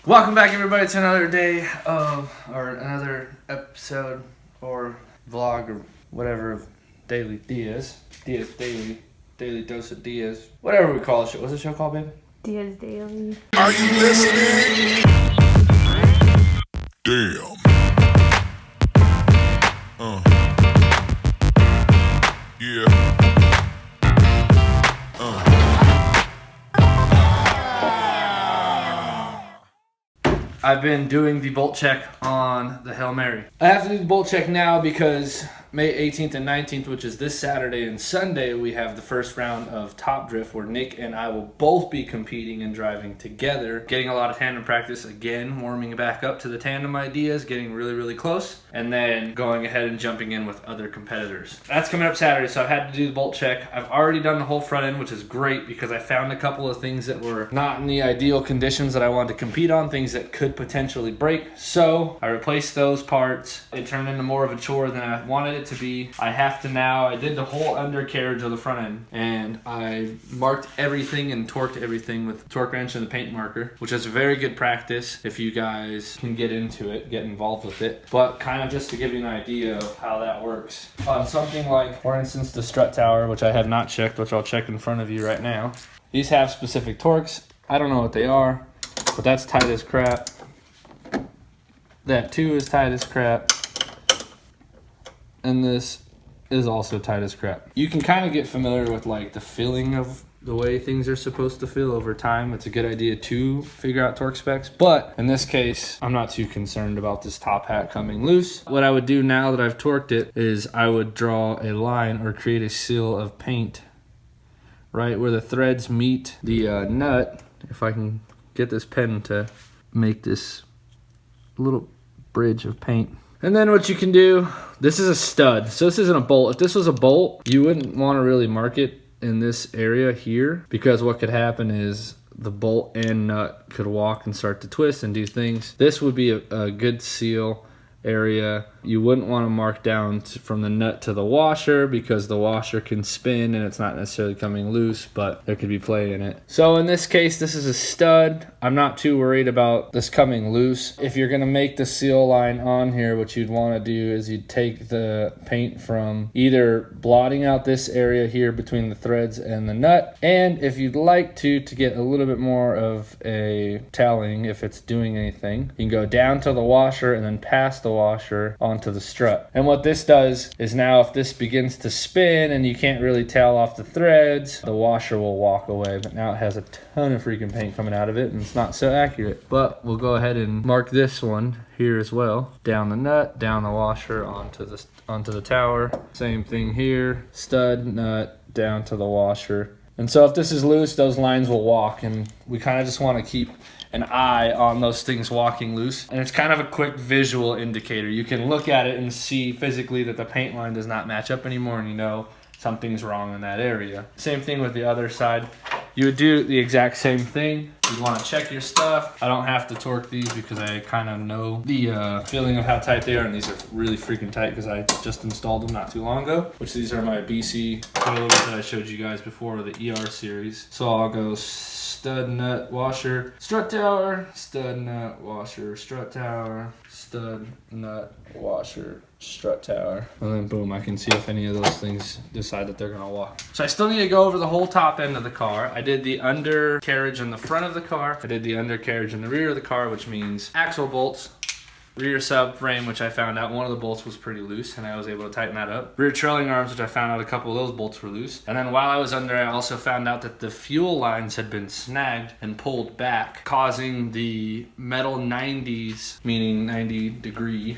Welcome back, everybody, to another day of, or another episode, or vlog, or whatever of Daily Diaz. Diaz Daily. Daily Dose of Diaz. Whatever we call it. What's the show called, baby? Diaz Daily. Are you listening? Damn. Yeah. I've been doing the bolt check on the Hail Mary. I have to do the bolt check now because May 18th and 19th, which is this Saturday and Sunday, we have the first round of Top Drift where Nick and I will both be competing and driving together. Getting a lot of tandem practice again, warming back up to the tandem ideas, getting really close, and then going ahead and jumping in with other competitors. That's coming up Saturday, so I've had to do the bolt check. I've already done the whole front end, which is great because I found a couple of things that were not in the ideal conditions that I wanted to compete on, things that could potentially break. So I replaced those parts. It turned into more of a chore than I wanted it to be. I did the whole undercarriage of the front end, and I marked everything and torqued everything with the torque wrench and the paint marker, which is very good practice if you guys can get into it, get involved with it. But kind of just to give you an idea of how that works. On something like, for instance, the strut tower, which I have not checked, which I'll check in front of you right now. These have specific torques. I don't know what they are, but that's tight as crap. That too is tight as crap. And this is also tight as crap. You can kind of get familiar with like the feeling of the way things are supposed to feel over time. It's a good idea to figure out torque specs, but in this case, I'm not too concerned about this top hat coming loose. What I would do now that I've torqued it is I would draw a line or create a seal of paint right where the threads meet the nut. If I can get this pen to make this little bridge of paint. And then what you can do, this is a stud, so this isn't a bolt. If this was a bolt, you wouldn't want to really mark it in this area here, because what could happen is the bolt and nut could walk and start to twist and do things. This would be a good seal area. You wouldn't want to mark down from the nut to the washer because the washer can spin and it's not necessarily coming loose, but there could be play in it. So in this case, this is a stud. I'm not too worried about this coming loose. If you're going to make the seal line on here, what you'd want to do is you'd take the paint from either blotting out this area here between the threads and the nut, and if you'd like to get a little bit more of a toweling, if it's doing anything, you can go down to the washer and then past the washer onto the strut. And what this does is now if this begins to spin and you can't really towel off the threads, the washer will walk away. But now it has a ton of freaking paint coming out of it and it's not so accurate. But we'll go ahead and mark this one here as well. Down the nut, down the washer, onto the tower. Same thing here. Stud, nut, down to the washer. And so if this is loose, those lines will walk, and we kind of just want to keep an eye on those things walking loose. And it's kind of a quick visual indicator. You can look at it and see physically that the paint line does not match up anymore, and you know something's wrong in that area. Same thing with the other side. You would do the exact same thing. You want to check your stuff. I don't have to torque these because I kind of know the feeling of how tight they are, and these are really freaking tight because I just installed them not too long ago, which these are my BC coilovers that I showed you guys before, the ER series. So I'll go stud, nut, washer, strut tower, stud, nut, washer, strut tower, stud, nut, washer, strut tower, and then boom, I can see if any of those things decide that they're gonna walk. So I still need to go over the whole top end of the car. I did the undercarriage in the front of the car. I did the undercarriage in the rear of the car, which means axle bolts, rear subframe, which I found out one of the bolts was pretty loose and I was able to tighten that up. Rear trailing arms, which I found out a couple of those bolts were loose. And then while I was under, I also found out that the fuel lines had been snagged and pulled back, causing the metal 90s, meaning 90 degree,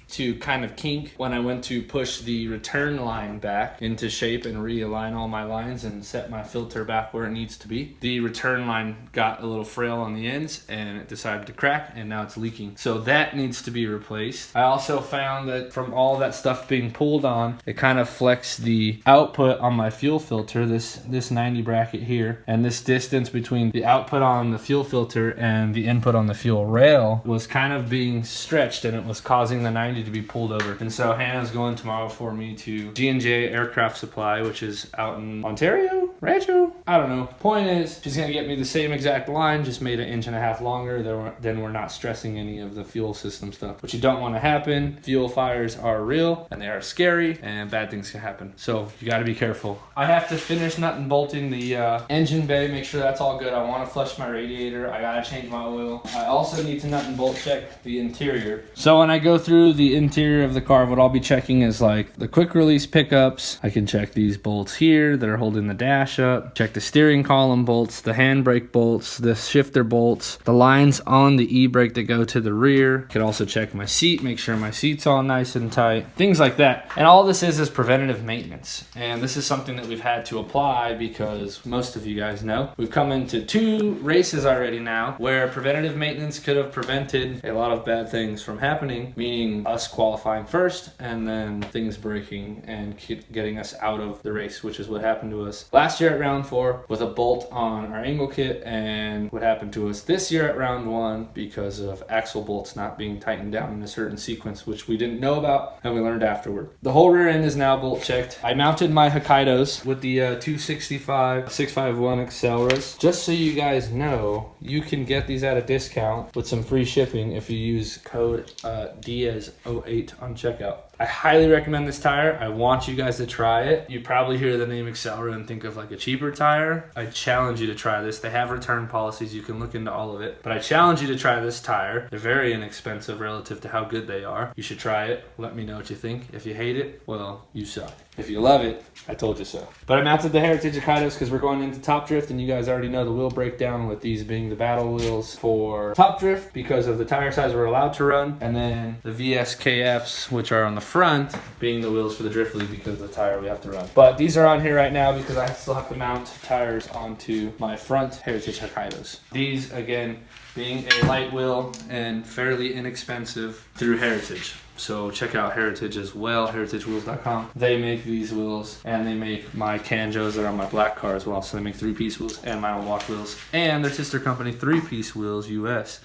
to kind of kink when I went to push the return line back into shape and realign all my lines and set my filter back where it needs to be. The return line got a little frail on the ends and it decided to crack, and now it's leaking. So that needs to be replaced. I also found that from all that stuff being pulled on, it kind of flexed the output on my fuel filter, this 90 bracket here, and this distance between the output on the fuel filter and the input on the fuel rail was kind of being stretched, and it was causing the 90 to be pulled over. And so Hannah's going tomorrow for me to G&J Aircraft Supply, which is out in Ontario, Rancho. I don't know. Point is, she's gonna get me the same exact line, just made an inch and a half longer. Then we're not stressing any of the fuel system stuff, which you don't want to happen. Fuel fires are real and they are scary, and bad things can happen. So you got to be careful. I have to finish nut and bolting the engine bay, make sure that's all good. I want to flush my radiator. I gotta change my oil. I also need to nut and bolt check the interior. So when I go through the interior of the car, what I'll be checking is like the quick release pickups. I can check these bolts here that are holding the dash up. Check the steering column bolts, the handbrake bolts, the shifter bolts, the lines on the e-brake that go to the rear. Could also check my seat, make sure my seat's all nice and tight, things like that. And all this is preventative maintenance. And this is something that we've had to apply because most of you guys know we've come into 2 races already now where preventative maintenance could have prevented a lot of bad things from happening, meaning us qualifying first and then things breaking and getting us out of the race, which is what happened to us last year at round 4 with a bolt on our angle kit, and what happened to us this year at round 1 because of axle bolts not being tightened down in a certain sequence, which we didn't know about and we learned afterward. The whole rear end is now bolt checked. I mounted my Hokkaidos with the 265 651 Accelras. Just so you guys know, you can get these at a discount with some free shipping if you use code Diaz08 on checkout. I highly recommend this tire. I want you guys to try it. You probably hear the name Accelera and think of like a cheaper tire. I challenge you to try this. They have return policies. You can look into all of it. But I challenge you to try this tire. They're very inexpensive relative to how good they are. You should try it. Let me know what you think. If you hate it, well, you suck. If you love it, I told you so. But I mounted the Heritage Hokkaidos because we're going into Top Drift, and you guys already know the wheel breakdown with these being the battle wheels for Top Drift because of the tire size we're allowed to run, and then the VSKFs, which are on the front, being the wheels for the Drift League because of the tire we have to run. But these are on here right now because I still have to mount tires onto my front Heritage Hokkaidos. These, again, being a light wheel and fairly inexpensive through Heritage. So check out Heritage as well, heritagewheels.com. They make these wheels, and they make my Canjos that are on my black car as well. So they make 3-piece wheels and my own walk wheels. And their sister company, 3-piece Wheels US,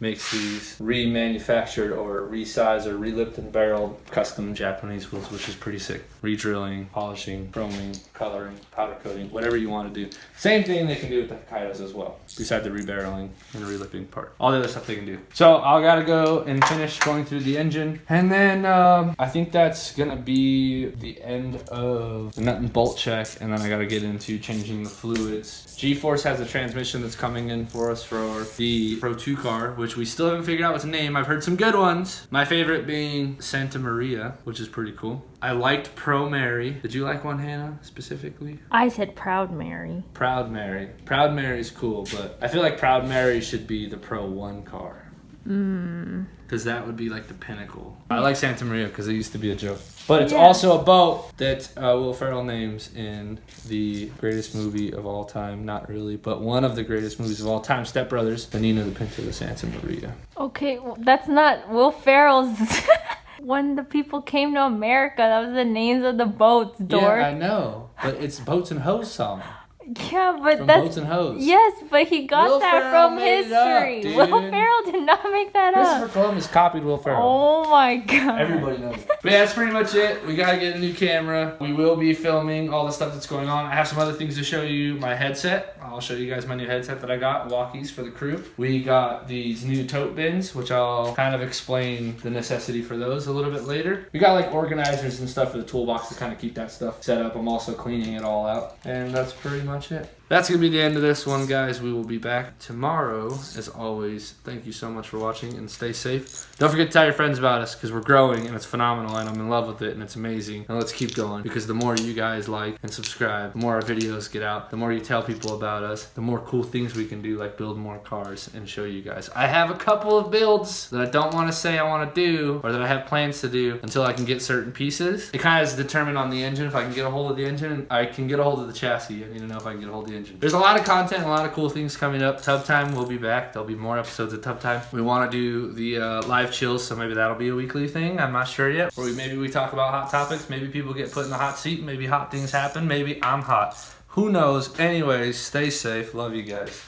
makes these remanufactured or resized or relipped and barreled custom Japanese wheels, which is pretty sick. Redrilling, polishing, chroming, coloring, powder coating, whatever you want to do. Same thing they can do with the Hokkaidos as well, besides the rebarreling and the relipping part. All the other stuff they can do. So I gotta go and finish going through the engine. And then I think that's gonna be the end of the nut and bolt check. And then I gotta get into changing the fluids. G-Force has a transmission that's coming in for us for the Pro 2 car, which we still haven't figured out what to name. I've heard some good ones. My favorite being Santa Maria, which is pretty cool. I liked Pro Mary. Did you like one, Hannah, specifically? I said Proud Mary. Proud Mary. Proud Mary's cool, but I feel like Proud Mary should be the Pro 1 car. Because that would be like the pinnacle. I like Santa Maria because it used to be a joke. But it's also a boat that Will Ferrell names in the greatest movie of all time. Not really, but one of the greatest movies of all time, Step Brothers, the Nina the Pinto, the Santa Maria. Okay, well, that's not Will Ferrell's... When the people came to America, that was the names of the boats, dork. Yeah, I know. But it's Boats and Hoes song. Yeah, but from that's... Boats and Hoes. Yes, but he got Will that Ferrell from made it up, history. dude. Will Ferrell did not make that up. Christopher Columbus copied Will Ferrell. Oh my god. Everybody knows. But yeah, that's pretty much it. We gotta get a new camera. We will be filming all the stuff that's going on. I have some other things to show you. My headset. I'll show you guys my new headset that I got. Walkies for the crew. We got these new tote bins, which I'll kind of explain the necessity for those a little bit later. We got like organizers and stuff for the toolbox to kind of keep that stuff set up. I'm also cleaning it all out. And that's pretty much it. That's going to be the end of this one, guys. We will be back tomorrow. As always, thank you so much for watching and stay safe. Don't forget to tell your friends about us because we're growing and it's phenomenal and I'm in love with it and it's amazing. And let's keep going because the more you guys like and subscribe, the more our videos get out, the more you tell people about us, the more cool things we can do, like build more cars and show you guys. I have a couple of builds that I don't want to say I want to do or that I have plans to do until I can get certain pieces. It kind of is determined on the engine. If I can get a hold of the engine, I can get a hold of the chassis. I need to know if I can get a hold of the engine. There's a lot of content, a lot of cool things coming up. Tub Time will be back. There'll be more episodes of Tub Time. We want to do the live chills, so maybe that'll be a weekly thing. I'm not sure yet. Or maybe we talk about hot topics. Maybe people get put in the hot seat. Maybe hot things happen. Maybe I'm hot. Who knows? Anyways, stay safe. Love you guys.